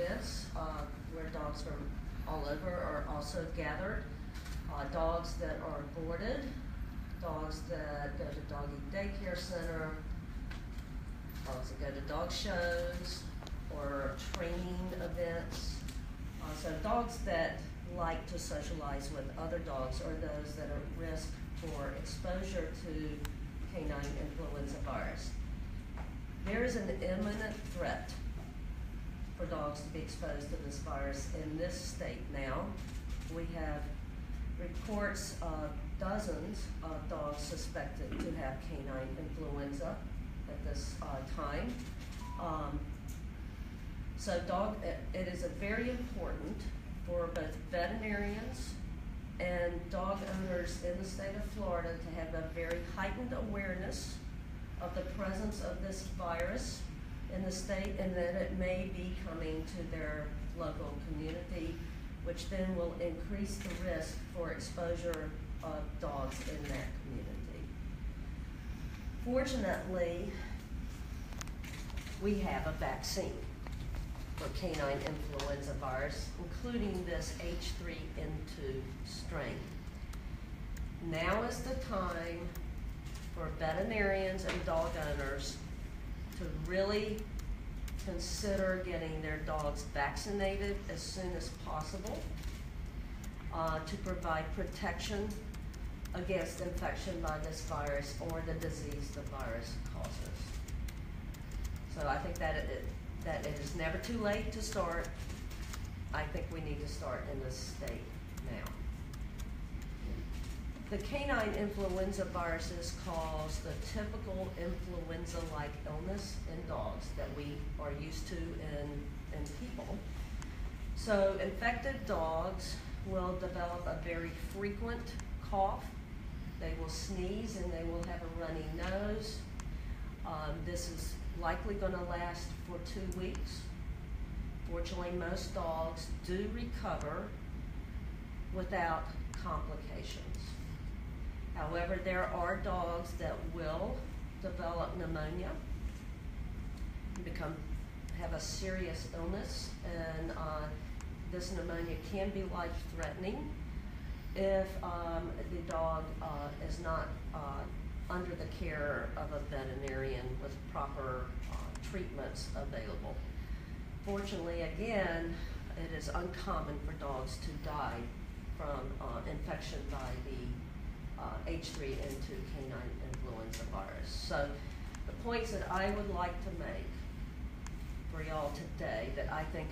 events where dogs from all over are also gathered. Dogs that are boarded, dogs that go to doggy daycare center, dogs that go to dog shows or training events. So dogs that like to socialize with other dogs or those that are at risk for exposure to canine influenza virus. There is an imminent threat for dogs to be exposed to this virus in this state now. We have reports of dozens of dogs suspected to have canine influenza at this time. So it is very important for both veterinarians and dog owners in the state of Florida to have a very heightened awareness of the presence of this virus in the state and that it may be coming to their local community, which then will increase the risk for exposure of dogs in that community. Fortunately, we have a vaccine for canine influenza virus, including this H3N2 strain. Now is the time for veterinarians and dog owners to really consider getting their dogs vaccinated as soon as possible to provide protection against infection by this virus or the disease the virus causes. So I think that it is never too late to start. I think we need to start in this state now. The canine influenza viruses cause the typical influenza-like illness in dogs that we are used to in people. So infected dogs will develop a very frequent cough. They will sneeze and they will have a runny nose. This is likely going to last for 2 weeks. Fortunately, most dogs do recover without complications. However, there are dogs that will develop pneumonia, have a serious illness, and this pneumonia can be life-threatening if the dog is not under the care of a veterinarian with proper treatments available. Fortunately, again, it is uncommon for dogs to die from infection by the H3N2 canine influenza virus. So the points that I would like to make for y'all today that I think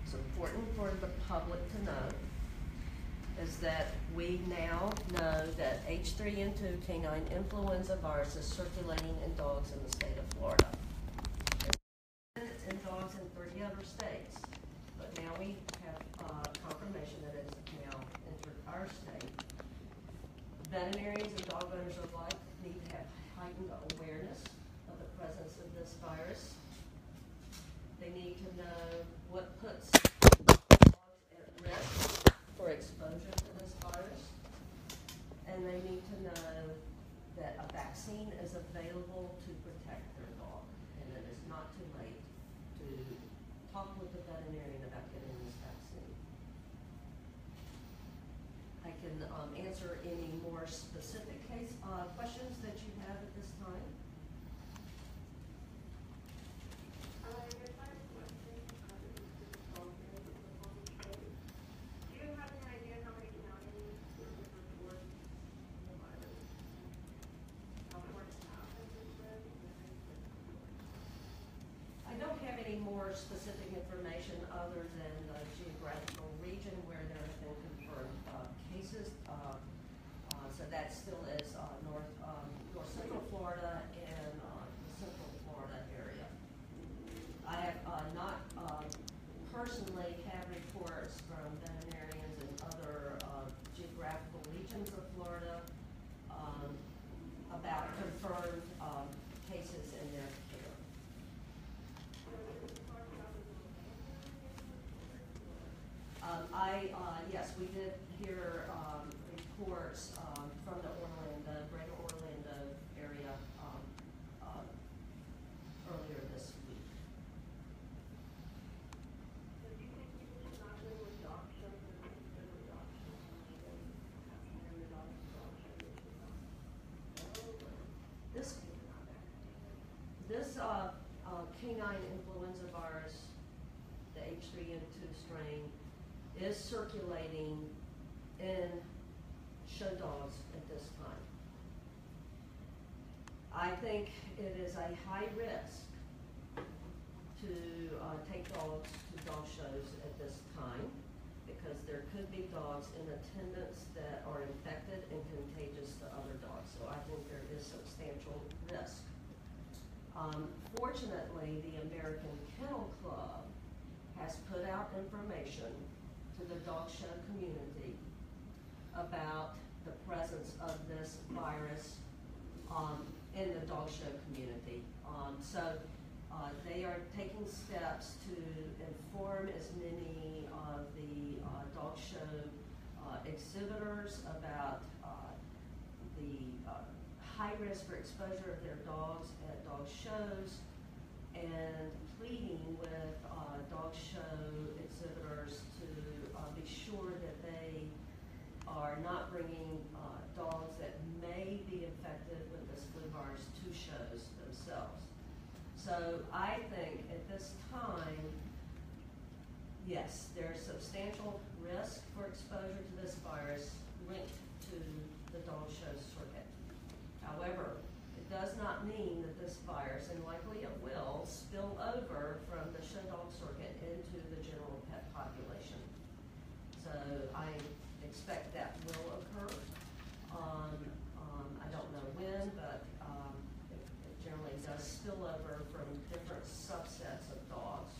is important for the public to know is that we now know that H3N2 canine influenza virus is circulating in dogs in the state of Florida. It's in dogs in 30 other states, but now we have confirmation that it has now entered our state. Veterinarians and dog owners alike need to have heightened awareness of the presence of this virus. They need to know what puts dogs at risk for exposure to this virus. And they need to know that a vaccine is available to protect their dog. And it is not too late to talk with the veterinarian about getting this vaccine. I can answer any more specific questions that you have at this time. I don't have any more specific information other than the geographical region where there have been confirmed cases. So that still is north central Florida and the central Florida area. I have not personally had reports from veterinarians in other geographical regions of Florida about confirmed cases in their care. Yes, we did hear reports from the greater Orlando area earlier this week. H3N2 strain is circulating in show dogs at this time. I think it is a high risk to take dogs to dog shows at this time because there could be dogs in attendance that are infected and contagious to other dogs. So I think there is substantial risk. Fortunately, the American Kennel Club has put out information to the dog show community about the presence of this virus in the dog show community. They are taking steps to inform as many of the dog show exhibitors about the high risk for exposure of their dogs at dog shows, and pleading with dog show exhibitors to be sure that they are not bringing dogs that may be infected with this flu virus to shows themselves. So I think at this time, yes, there's substantial risk for exposure to this virus linked to the dog show circuit. However, it does not mean that this virus, and likely it will, spill over from the show dog circuit into the general pet population. So I expect that will occur. I don't know when, but it generally does spill over from different subsets of dogs.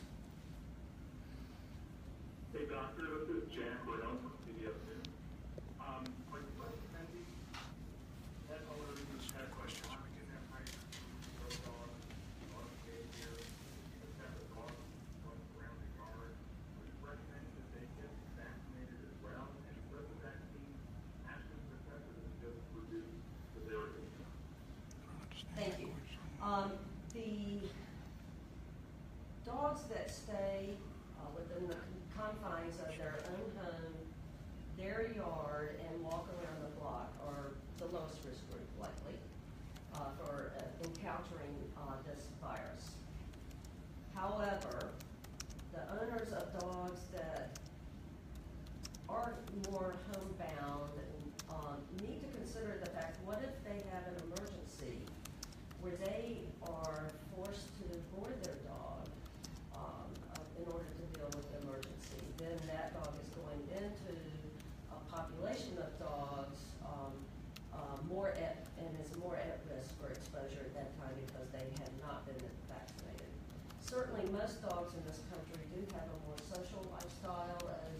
Hey, doctor, this is Jack Brown from CBS News. My question, Andy, that already was had a question. I'm going to get that right. Dog, behavior, even have a dog going around the yard. We recommend that they get vaccinated as well. And does the vaccine actually protect or just reduce the severity? Thank you. The dogs that stay within the confines of their own home, their yard, and walk around the block are the lowest risk group likely for encountering this virus. However, the owners of dogs that are more homebound need to consider the fact, what if they have an emergency where they are forced to board their dog in order to deal with the emergency? Then that dog is going into a population of dogs and is more at risk for exposure at that time because they have not been vaccinated. Certainly, most dogs in this country do have a more social lifestyle, and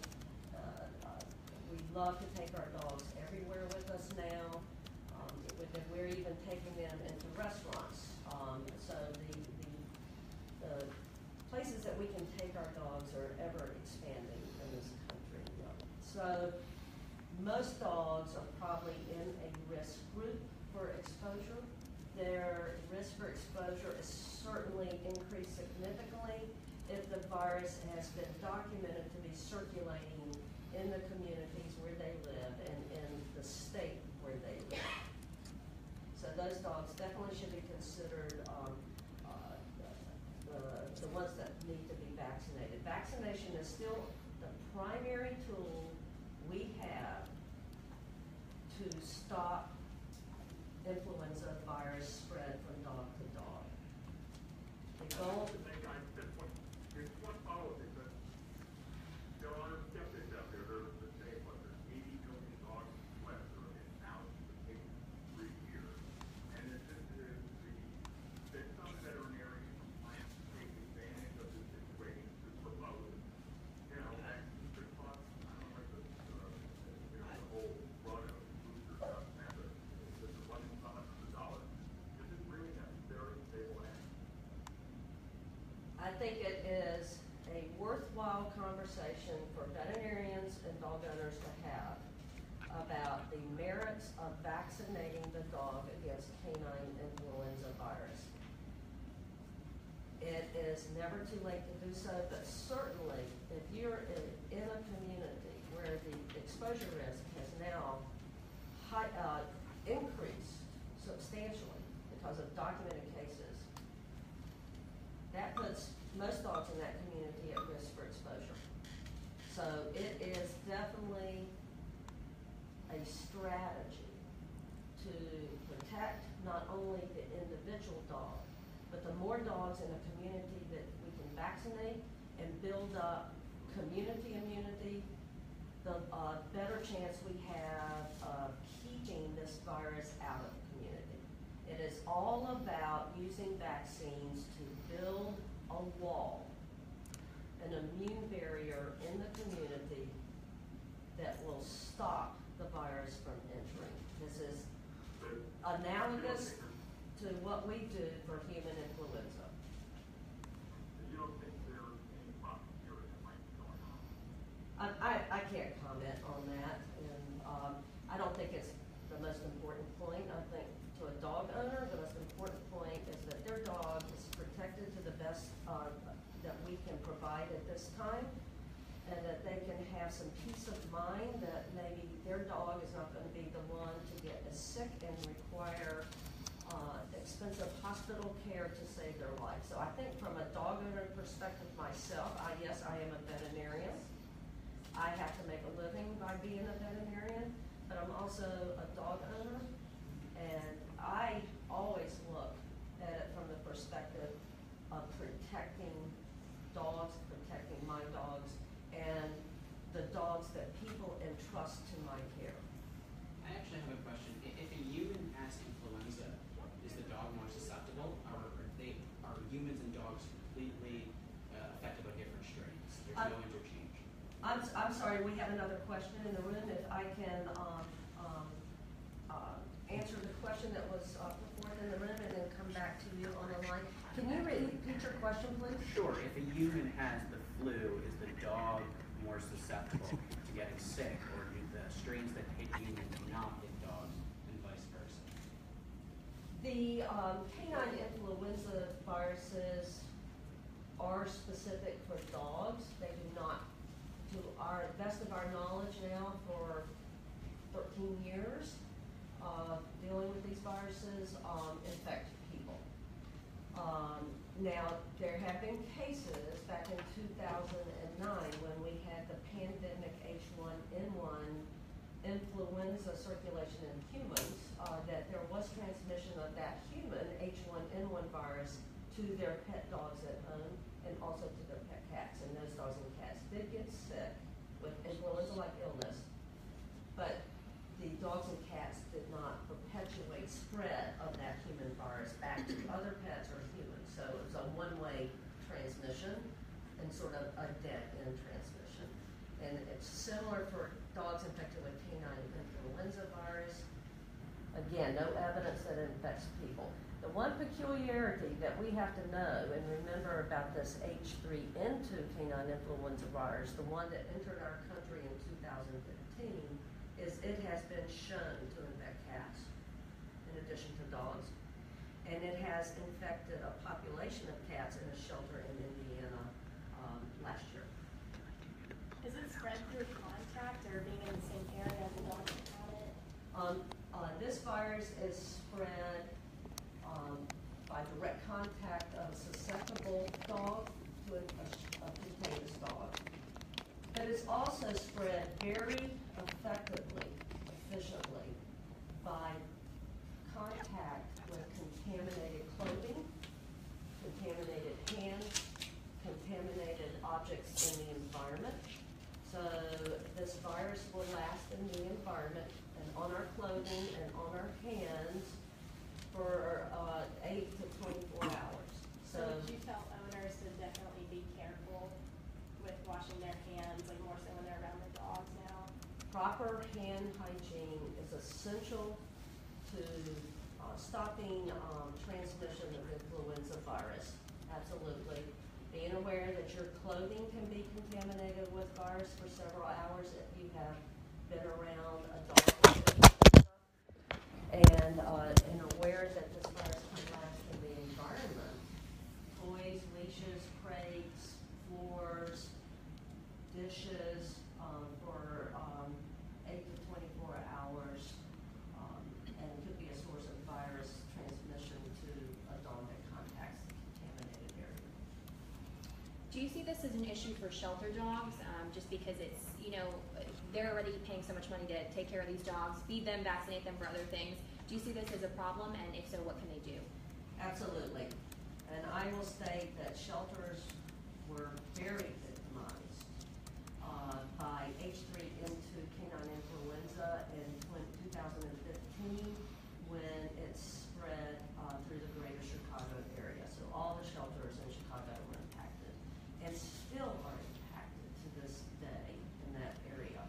we love to take our dogs everywhere with us now. We're even taking them into restaurants. So the places that we can take our dogs are ever expanding in this country. So most dogs are probably in a risk group for exposure. Their risk for exposure is certainly increased significantly if the virus has been documented to be circulating in the communities where they live and in the state where they live. So those dogs definitely should be considered the ones that need to be vaccinated. Vaccination is still the primary tool we have to stop influenza virus spread from dog to dog. The goal. There's one policy, but there are skeptics out there that say, what, there's 80 million dogs left or in out for 3 years. And it's just that some veterinarians plan to take advantage of this situation to promote, vaccine response. I don't know if the whole run of booster stuff and the running $100. Is it really necessary to say that? I think it is a worthwhile conversation for veterinarians and dog owners to have about the merits of vaccinating the dog against canine influenza virus. It is never too late to do so, but certainly if you're in a community where the exposure risk has now increased substantially because of documented cases, that puts most dogs in that community at risk for exposure. So it is definitely a strategy to protect not only the individual dog, but the more dogs in a community that we can vaccinate and build up community immunity, the better chance we have of keeping this virus out of the community. It is all about using vaccines to build a wall, an immune barrier in the community that will stop the virus from entering. This is analogous to what we do for human influenza. You don't think there's any problem here that might be going on? I can't comment on that, and I don't think it's the most important point. I think to a dog owner, the most important point is that their dog is protected to the best that we can provide at this time, and that they can have some peace of mind that maybe their dog is not going to be the one to get as sick and require expensive hospital care to save their life. So I think from a dog owner perspective myself, yes, I am a veterinarian. I have to make a living by being a veterinarian, but I'm also a dog owner, and I always look at it from the perspective of protecting dogs, protecting my dogs, and the dogs that people entrust to my care. I actually have a question. If a human has influenza, is the dog more susceptible, or are humans and dogs completely affected by different strains? There's no interchange. I'm sorry, we have another question in the room. If I can answer the question that was put forth in the room and then come back to you on the line. Can you repeat your question, please? Sure. If a human has the flu, is the dog more susceptible to getting sick, or do the strains that hit humans not hit dogs, and vice versa? The canine influenza viruses are specific for dogs. They do not, to our best of our knowledge now, for 13 years dealing with these viruses, infect people. Now, there have been cases back in 2009 when we had the pandemic H1N1 influenza circulation in humans, that there was transmission of that human H1N1 virus to their pet dogs at home and also to their pet cats. And those dogs and cats did get sick with influenza-like illness, but the dogs and cats did not perpetuate spread of that human virus back to other pets or humans. So it was a one-way transmission and sort of a dead-end transmission. And it's similar for dogs infected with canine influenza virus. Again, no evidence that it infects people. The one peculiarity that we have to know and remember about this H3N2 canine influenza virus, the one that entered our country in 2015, is it has been shown to infect cats in addition to dogs. And it has infected a population of cats in a shelter in Indiana last year. Is it spread through contact or being in the same area as the dog that had it? This virus is spread by direct contact of a susceptible dog to a contagious dog. But it's also spread very effectively, efficiently, by contact with contaminated clothing, contaminated hands, contaminated objects in the environment. So this virus will last in the environment and on our clothing and on our hands for 8 to 24 hours. So would you tell owners to definitely be careful with washing their hands, like more so when they're around their dogs now? Proper hand hygiene is essential to stopping transmission of influenza virus. Absolutely. Being aware that your clothing can be contaminated with virus for several hours if you have been around a dog and aware that this virus can last in the environment. Toys, leashes, crates, floors, dishes for 8 to 24 hours and could be a source of virus transmission to a dog that contacts the contaminated area. Do you you see this as an issue for shelter dogs? Just because it's, you know, they're already paying so much money to take care of these dogs, feed them, vaccinate them for other things. Do you see this as a problem, and if so, what can they do? Absolutely. And I will state that shelters were very victimized by H3N2 canine influenza in 2015 when it spread through the greater Chicago area. So all the shelters in Chicago were impacted and still are impacted to this day in that area.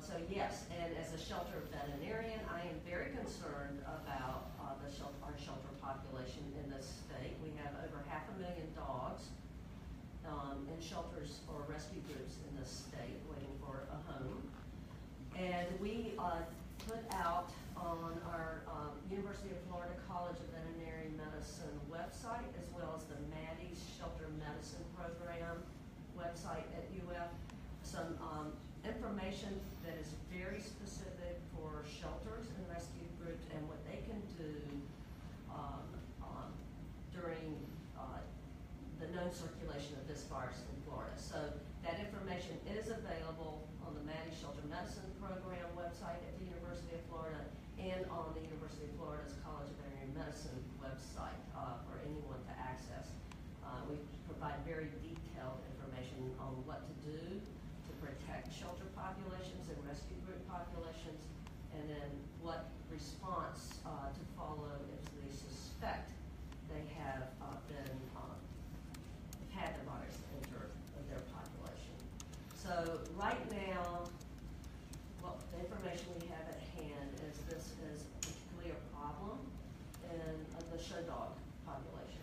So yes, and as a shelter veterinarian, I am very concerned about our shelter population in this state. We have over 500,000 dogs in shelters or rescue groups in this state waiting for a home. And we put out on our University of Florida College of Veterinary Medicine website, as well as the Maddie's Shelter Medicine Program website at UF, some information that is very specific for shelters and rescue groups and what they can do during the known circulation of this virus in Florida. So that information is available on the Maddie Shelter Medicine Program website at the University of Florida and on the University of Florida's College of Veterinary Medicine website for anyone to access. We provide very detailed information on what to do to protect shelter populations and rescue group populations, and then what response to follow if they suspect they have had the virus enter their population. So right now, the information we have at hand is this is particularly a problem in the show dog population.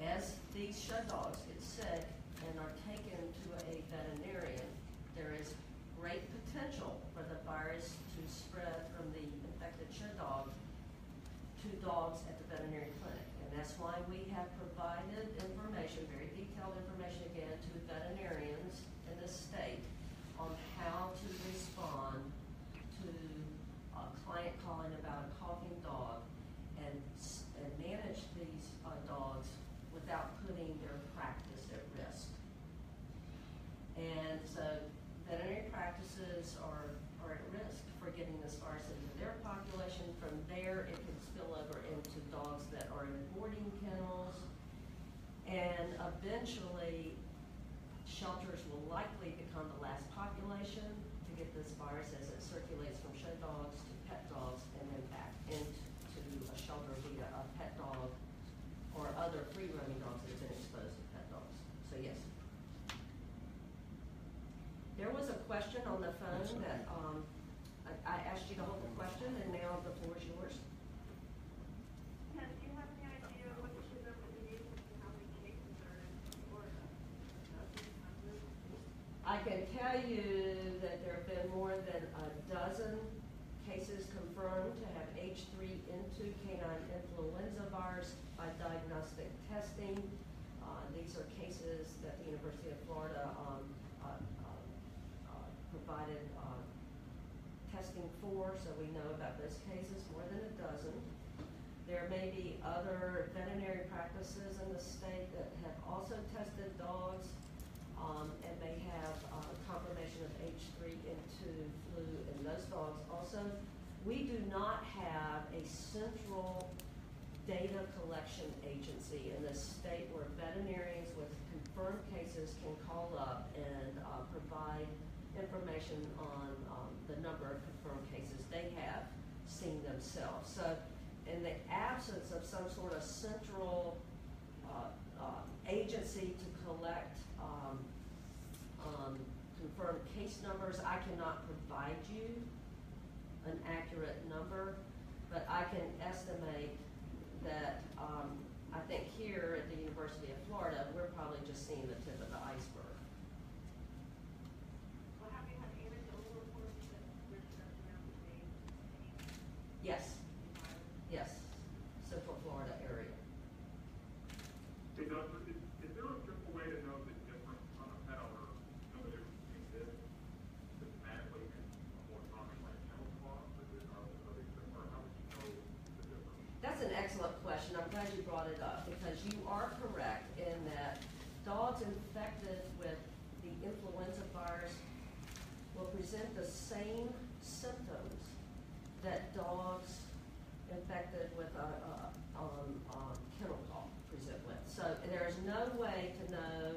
As these show dogs get sick and are taken to a veterinarian, there is great potential for the virus to spread from the infected show dog to dogs at the veterinary clinic. And that's why we have provided information, very detailed information again, to veterinarians in this state on how to respond to a client calling about a coughing dog and manage these dogs without putting their practice at risk. And so veterinary practices are at risk for getting this virus into their population. From there, it can spill over into dogs that are in boarding kennels. And eventually, shelters will likely become the last population to get this virus as it circulates from show dogs to pet dogs and then back into a shelter via a pet dog or other free-roaming dogs that have been exposed to pet dogs. So yes. There was a question on the phone that I asked you to hold the question, and now the floor is yours. Yes, do you have any idea what the number is and how many cases are in Florida? I can tell you that there have been more than a dozen cases confirmed to have H3N2 canine influenza virus by diagnostic testing. These are cases that the University of Florida provided testing for, so we know about those cases, more than a dozen. There may be other veterinary practices in the state that have also tested dogs and may have confirmation of H3N2 flu in those dogs also. We do not have a central data collection agency in this state where veterinarians with confirmed cases can call up and provide information on the number of confirmed cases they have seen themselves. So in the absence of some sort of central agency to collect confirmed case numbers, I cannot provide you an accurate number, but I can estimate that I think here at the University of Florida, we're probably just seeing the tip of the iceberg. Well, have you had anecdotal reports that there's around the state? Yes, yes, Central Florida area. Hey, Doctor, is there a simple way to know the difference on a pet owner, know the difference between this systematically and a more common like kennel cloth? Are they similar? How would you know the difference? That's an excellent question. I'm glad you brought it up because you are correct in that dogs infected with the influenza virus will present the same symptoms that dogs infected with a kennel dog present with. So there is no way to know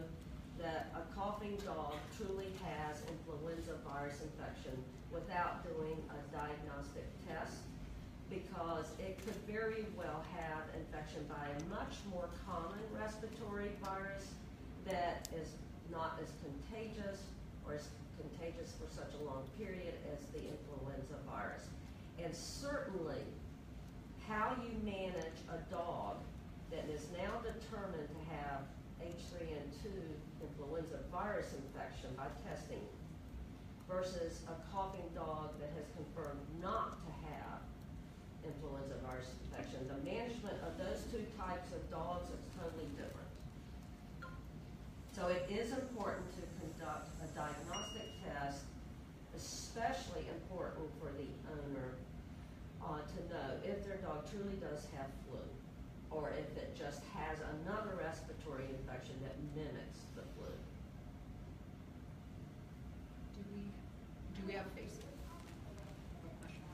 that a coughing dog truly has influenza virus infection without doing a diagnostic test, because it could very well have infection by a much more common respiratory virus that is not as contagious or as contagious for such a long period as the influenza virus. And certainly, how you manage a dog that is now determined to have H3N2 influenza virus infection by testing versus a coughing dog that has confirmed not to have influenza virus infection. The management of those two types of dogs is totally different. So it is important to conduct a diagnostic test, especially important for the owner to know if their dog truly does have flu, or if it just has another respiratory infection that mimics the flu. Do we have Facebook? No questions.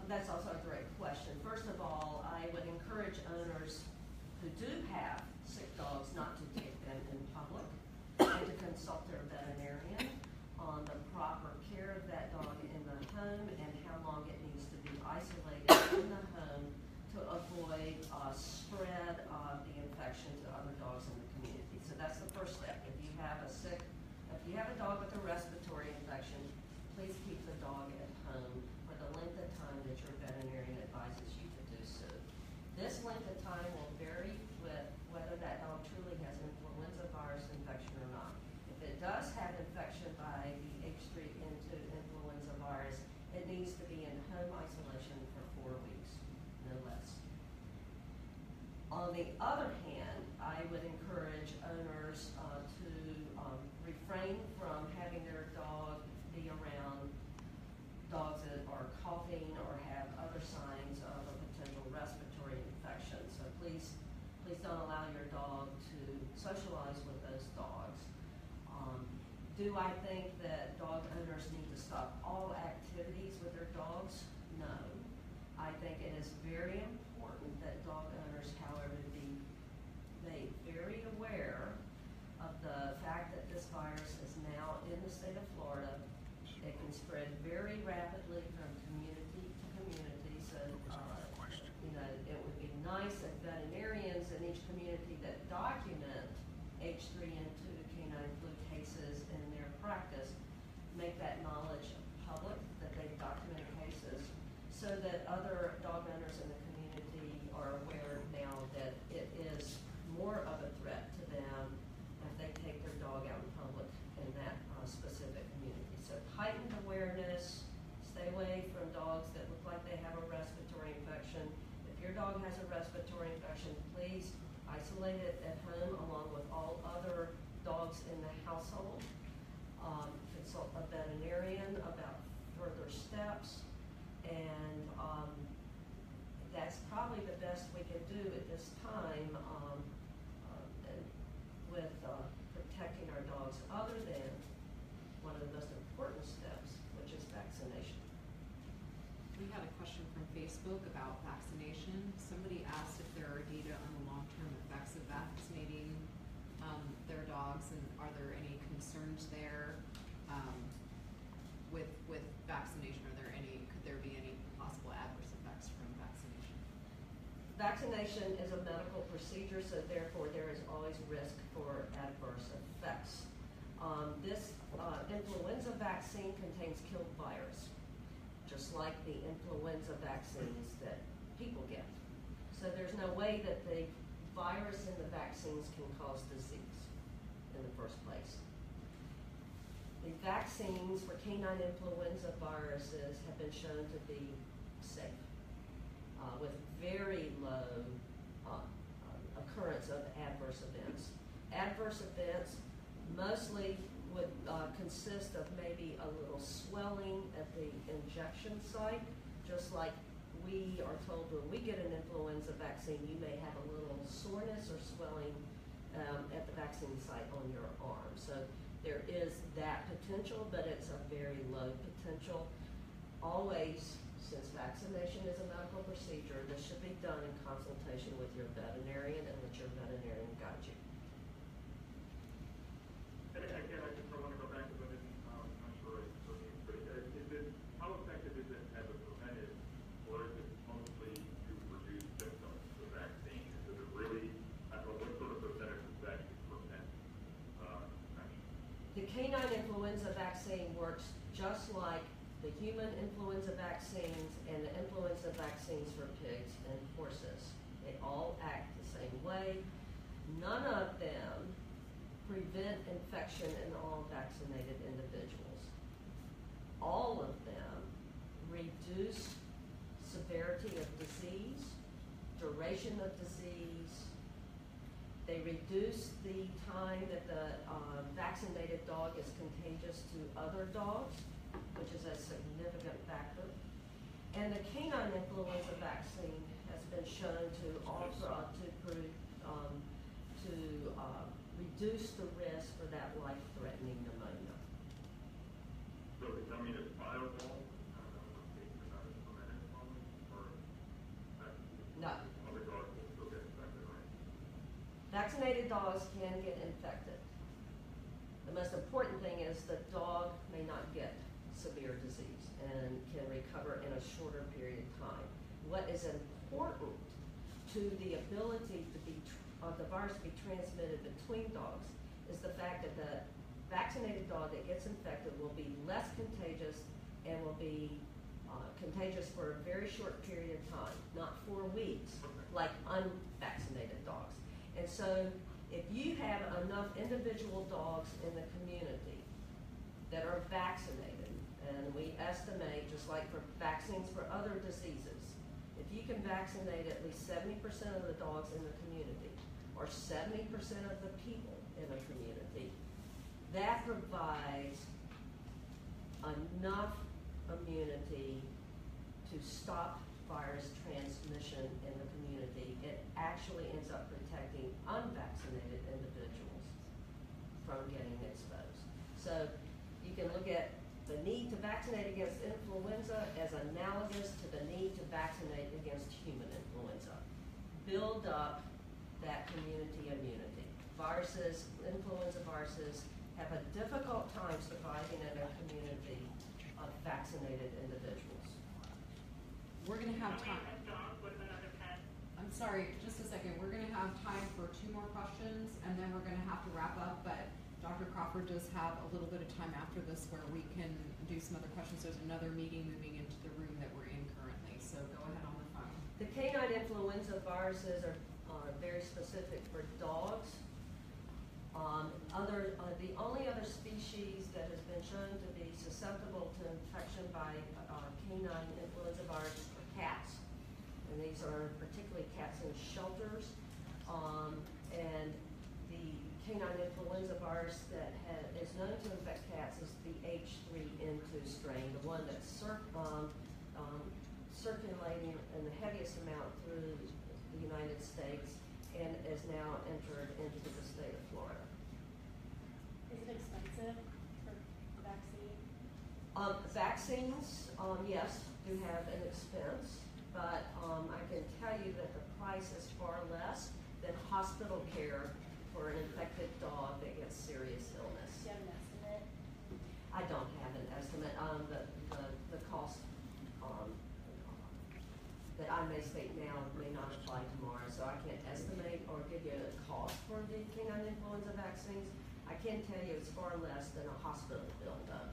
That's also a great question. First of all, I would encourage owners who do have sick dogs not to take them in public and to consult their veterinarian on the proper care of that dog in the home and how long it needs to be isolated in the home to avoid spread of the infection to other dogs in the community. So that's the first step. If you have a dog with a respiratory infection, please keep the dog at home for the length of time that your veterinarian advises you to do so. This length of time will vary with whether that dog truly has influenza virus infection or not. If it does have infection by the H3N2 influenza virus, it needs to be in home isolation for 4 weeks, no less. On the other hand, I would encourage owners to refrain from having their dog be around dogs that are coughing or have other signs of a potential respiratory infection. So please don't allow your dog to socialize with those dogs. Do I think that dog owners need to stop all activities with their dogs? No. I think it is very important that dog owners, however, be made very aware of the fact that this virus is now in the state of Florida. It can spread very rapidly from community to community, so it would be nice if veterinarians in each community that document H3N2 canine flu cases in their practice make that knowledge public, that they've documented cases, so that other dog owners in the community are aware now that it is more of a threat to them if they take their dog out in public in that specific community. So heightened awareness, stay away from dogs that look like they have a respiratory infection. If your dog has a respiratory infection, please isolate it at home along with all other dogs in the household. Consult a veterinarian about further steps, and that's probably the best we can do at this time with protecting our dogs, other than one of the most important steps, which is vaccination. We had a question from Facebook about vaccination. Somebody asked if there are data on the long-term effects of vaccinating their dogs, and are there any concerns there with vaccination? Could there be any possible adverse effects from vaccination? Vaccination is a medical procedure, so therefore there is always risk for adverse effects. This influenza vaccine contains killed virus, just like the influenza vaccines that people get. So there's no way that the virus in the vaccines can cause disease in the first place. The vaccines for canine influenza viruses have been shown to be safe, with very low occurrence of adverse events. Adverse events mostly would consist of maybe a little swelling at the injection site, just like we are told when we get an influenza vaccine, you may have a little soreness or swelling at the vaccine site on your arm. So there is that potential, but it's a very low potential. Always, since vaccination is a medical procedure, this should be done in consultation with your veterinarian and let your veterinarian guide you. And again, I want to go back to what I'm not sure but is it, how effective is it as a preventive, or is it mostly to reduce symptoms of the vaccine? Is it really, I don't know, what sort of percentage does that prevent infection? The canine influenza vaccine works just like the human influenza vaccines and the influenza vaccines for pigs and horses. They all act the same way. None of them prevent infection in all vaccinated individuals. All of them reduce severity of disease, duration of disease. They reduce the time that the vaccinated dog is contagious to other dogs, which is a significant factor. And the canine influenza vaccine has been shown to reduce the risk for that life-threatening pneumonia. So does that mean it's viable? No. Other dogs will still get infected, right? Vaccinated dogs can get infected. The most important thing is the dog may not get severe disease and can recover in a shorter period of time. What is important to the ability to be the virus to be transmitted between dogs is the fact that the vaccinated dog that gets infected will be less contagious and will be contagious for a very short period of time, not 4 weeks, like unvaccinated dogs. And so if you have enough individual dogs in the community that are vaccinated, and we estimate, just like for vaccines for other diseases, if you can vaccinate at least 70% of the dogs in the community, or 70% of the people in a community, that provides enough immunity to stop virus transmission in the community. It actually ends up protecting unvaccinated individuals from getting exposed. So you can look at the need to vaccinate against influenza as analogous to the need to vaccinate against human influenza. Build up that community immunity. Viruses, influenza viruses, have a difficult time surviving in a community of vaccinated individuals. We're gonna have How time. many dogs, what about other pets? I'm sorry, just a second. We're gonna have time for 2 more questions, and then we're gonna have to wrap up, but Dr. Crawford does have a little bit of time after this where we can do some other questions. There's another meeting moving into the room that we're in currently, so go ahead on the phone. The canine influenza viruses are very specific for dogs. The only other species that has been shown to be susceptible to infection by canine influenza virus are cats. And these are particularly cats in shelters. And the canine influenza virus that is known to infect cats is the H3N2 strain, the one that's circulating in the heaviest amount through the United States and is now entered into the state of Florida. Is it expensive for the vaccine? Vaccines, yes, do have an expense, but I can tell you that the price is far less than hospital care for an infected dog that gets serious illness. Do you have an estimate? I don't have an estimate. The cost that I may state now may not apply tomorrow, so I can't estimate or give you a cost for the canine influenza vaccines. I can tell you it's far less than a hospital bill, though.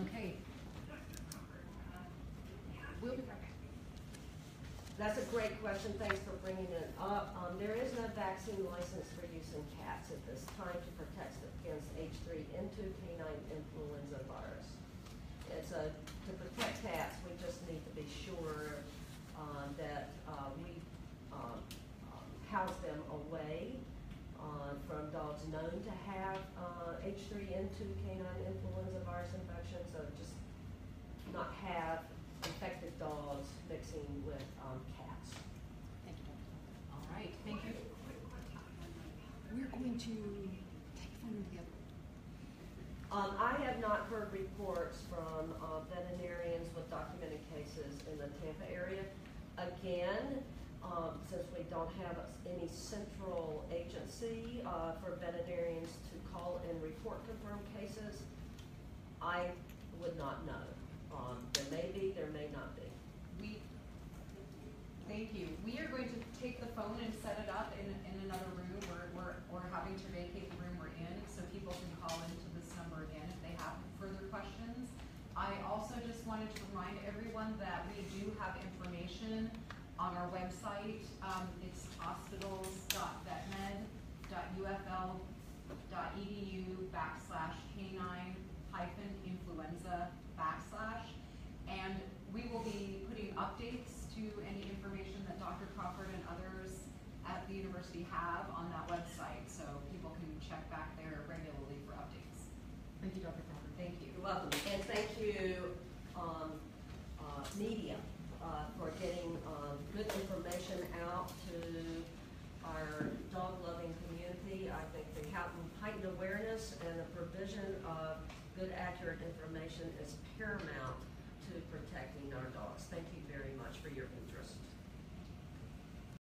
Okay. We'll be That's a great question, thanks for bringing it up. There is no vaccine license for use in cats at this time to protect against H3N2 canine influenza virus. To protect cats, we just need to be sure that we house them away from dogs known to have H3N2 canine influenza virus infection, so just not have infected dogs mixing with cats. Thank you, Dr. All right, thank you. We're going to take phone together. I have not heard reports from veterinarians with documented cases in the Tampa area. Again, since we don't have any central agency for veterinarians to call and report confirmed cases, I would not know. There may be, there may not be. Thank you. We are going to take the phone and set it up in another room. We're having to vacate the room we're in, so people can call into this number again if they have further questions. I also just wanted to remind everyone that we do have information on our website. It's hospitals.vetmed.ufl.edu/canine-influenza/. And we will be putting updates to any information that Dr. Crawford and others at the university have on that website, so people can check back there regularly for updates. Thank you, Dr. Crawford. Thank you. You're welcome. And thank you, media, for getting good information out to our dog-loving community. I think the heightened awareness and the provision of good, accurate information is paramount